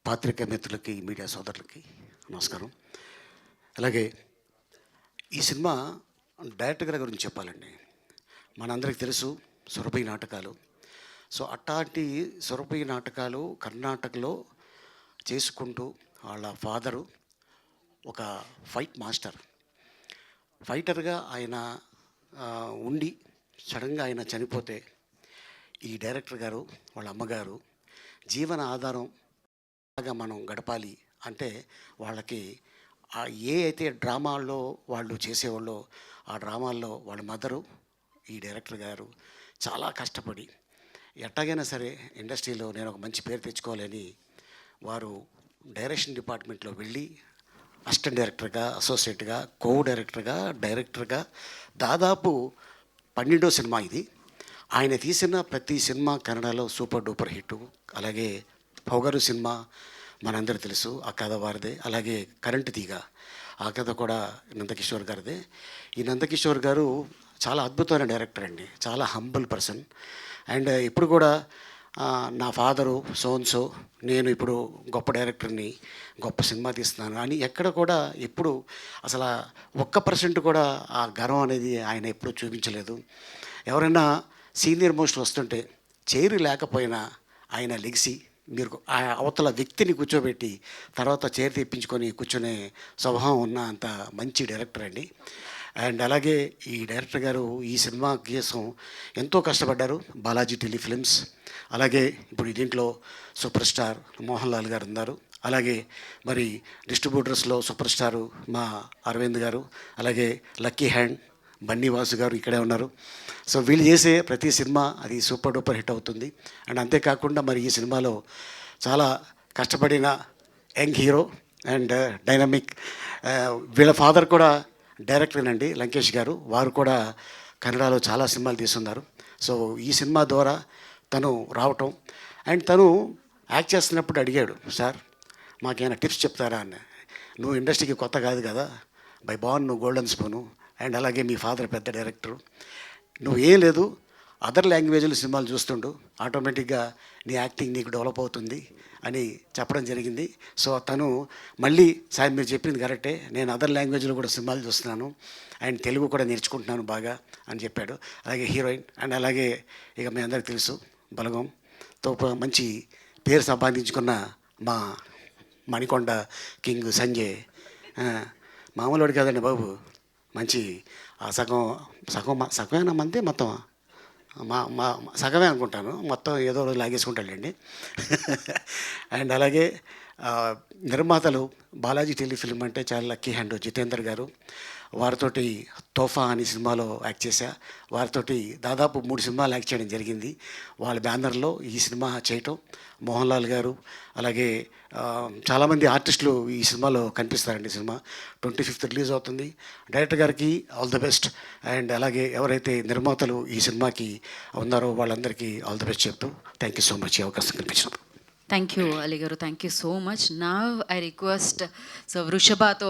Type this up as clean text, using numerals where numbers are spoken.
పాత్రికేయ మిత్రులకి, మీడియా సోదరులకి నమస్కారం. అలాగే ఈ సినిమా డైరెక్టర్ గారి గురించి చెప్పాలండి. మనందరికీ తెలుసు సురభి నాటకాలు. సో అట్లాంటి సురభి నాటకాలు కర్ణాటకలో చేసుకుంటూ వాళ్ళ ఫాదరు ఒక ఫైట్ మాస్టర్, ఫైటర్గా ఆయన ఉండి సడన్గా ఆయన చనిపోతే ఈ డైరెక్టర్ గారు వాళ్ళ అమ్మగారు జీవన ఆధారం లాగా మనం గడపాలి అంటే వాళ్ళకి ఏ అయితే డ్రామాల్లో వాళ్ళు చేసేవాళ్ళో ఆ డ్రామాల్లో వాళ్ళ మదరు ఈ డైరెక్టర్ గారు చాలా కష్టపడి ఎట్టాగైనా సరే ఇండస్ట్రీలో నేను ఒక మంచి పేరు తెచ్చుకోవాలని వారు డైరెక్షన్ డిపార్ట్మెంట్లో వెళ్ళి అసిస్టెంట్ డైరెక్టర్గా, అసోసియేట్గా, కో డైరెక్టర్గా దాదాపు 12వ సినిమా ఇది. ఆయన తీసిన ప్రతి సినిమా కన్నడలో సూపర్ డూపర్ హిట్. అలాగే పొగరు సినిమా మనందరూ తెలుసు, ఆ కథ వారిదే. అలాగే కరెంటు తీగ, ఆ కథ కూడా నందకిషోర్ గారిదే. ఈ నందకిషోర్ గారు చాలా అద్భుతమైన డైరెక్టర్ అండి, చాలా హంబుల్ పర్సన్. అండ్ ఇప్పుడు కూడా నా ఫాదరు సోన్సో, నేను ఇప్పుడు గొప్ప డైరెక్టర్ని, గొప్ప సినిమా తీస్తున్నాను అని ఎక్కడ కూడా ఎప్పుడు అసలు 1% కూడా ఆ గర్వం అనేది ఆయన ఎప్పుడూ చూపించలేదు. ఎవరైనా సీనియర్ మోస్ట్ వస్తుంటే చైరు లేకపోయినా ఆయన లెగిసి మీరు ఆ అవతల వ్యక్తిని కూర్చోబెట్టి తర్వాత చైర్ తెప్పించుకొని కూర్చునే స్వభావం ఉన్న అంత మంచి డైరెక్టర్ అండి. అండ్ అలాగే ఈ డైరెక్టర్ గారు ఈ సినిమా కోసం ఎంతో కష్టపడ్డారు. బాలాజీ టెలిఫిలిమ్స్, అలాగే ఇప్పుడు దీంట్లో సూపర్ స్టార్ మోహన్ లాల్ గారు ఉన్నారు. అలాగే మరి డిస్ట్రిబ్యూటర్స్లో సూపర్ స్టారు మా అరవింద్ గారు, అలాగే లక్కీ హ్యాండ్ బన్నీవాసు గారు ఇక్కడే ఉన్నారు. సో వీళ్ళు చేసే ప్రతి సినిమా అది సూపర్ డూపర్ హిట్ అవుతుంది. అండ్ అంతేకాకుండా మరి ఈ సినిమాలో చాలా కష్టపడిన యంగ్ హీరో అండ్ డైనమిక్, వీళ్ళ ఫాదర్ కూడా డైరెక్టరేనండి, లంకేష్ గారు. వారు కూడా కన్నడలో చాలా సినిమాలు తీస్తున్నారు. సో ఈ సినిమా ద్వారా తను రావటం, అండ్ తను యాక్ట్ చేస్తున్నప్పుడు అడిగాడు, సార్ మాకేమైనా టిప్స్ చెప్తారా అని. నువ్వు ఇండస్ట్రీకి కొత్త కాదు కదా, బై బార్న్ నువ్వు గోల్డెన్ స్పూను, అండ్ అలాగే మీ ఫాదర్ పెద్ద డైరెక్టరు, నువ్వేం లేదు అదర్ లాంగ్వేజ్లో సినిమాలు చూస్తుండు, ఆటోమేటిక్గా నీ యాక్టింగ్ నీకు డెవలప్ అవుతుంది అని చెప్పడం జరిగింది. సో తను మళ్ళీ సార్ మీరు చెప్పింది కరెక్టే, నేను అదర్ లాంగ్వేజ్లో కూడా సినిమాలు చూస్తున్నాను అండ్ తెలుగు కూడా నేర్చుకుంటున్నాను బాగా అని చెప్పాడు. అలాగే హీరోయిన్, అండ్ అలాగే ఇక మీ అందరికి తెలుసు బలగంతో మంచి పేరు సంపాదించుకున్న మా మణికొండ కింగ్ సంజయ్, మామూలువాడు కాదండి బాబు, మంచి సగమేనా మంది మొత్తం మా సగమే అనుకుంటాను, మొత్తం ఏదో రోజు లాగేసుకుంటాడండి. అండ్ అలాగే నిర్మాతలు బాలాజీ టెలిఫిల్మ్ అంటే చాలా లక్కీ హ్యాండ్ జితేందర్ గారు, వారితోటి తోఫా అనే సినిమాలో యాక్ట్ చేశా. వారితోటి దాదాపు 3 సినిమాలు యాక్ట్ చేయడం జరిగింది. వాళ్ళ బ్యానర్లో ఈ సినిమా చేయటం, మోహన్ లాల్ గారు అలాగే చాలామంది ఆర్టిస్టులు ఈ సినిమాలో కనిపిస్తారండి. సినిమా 25th రిలీజ్ అవుతుంది. డైరెక్టర్ గారికి ఆల్ ది బెస్ట్, అండ్ అలాగే ఎవరైతే నిర్మాతలు ఈ సినిమాకి ఉన్నారో వాళ్ళందరికీ ఆల్ ది బెస్ట్ చెప్తూ థ్యాంక్ యూ సో మచ్ ఈ అవకాశం కల్పించినప్పుడు. Thank you, Ali Garu. Thank you so much. Now I request so Vrishabha to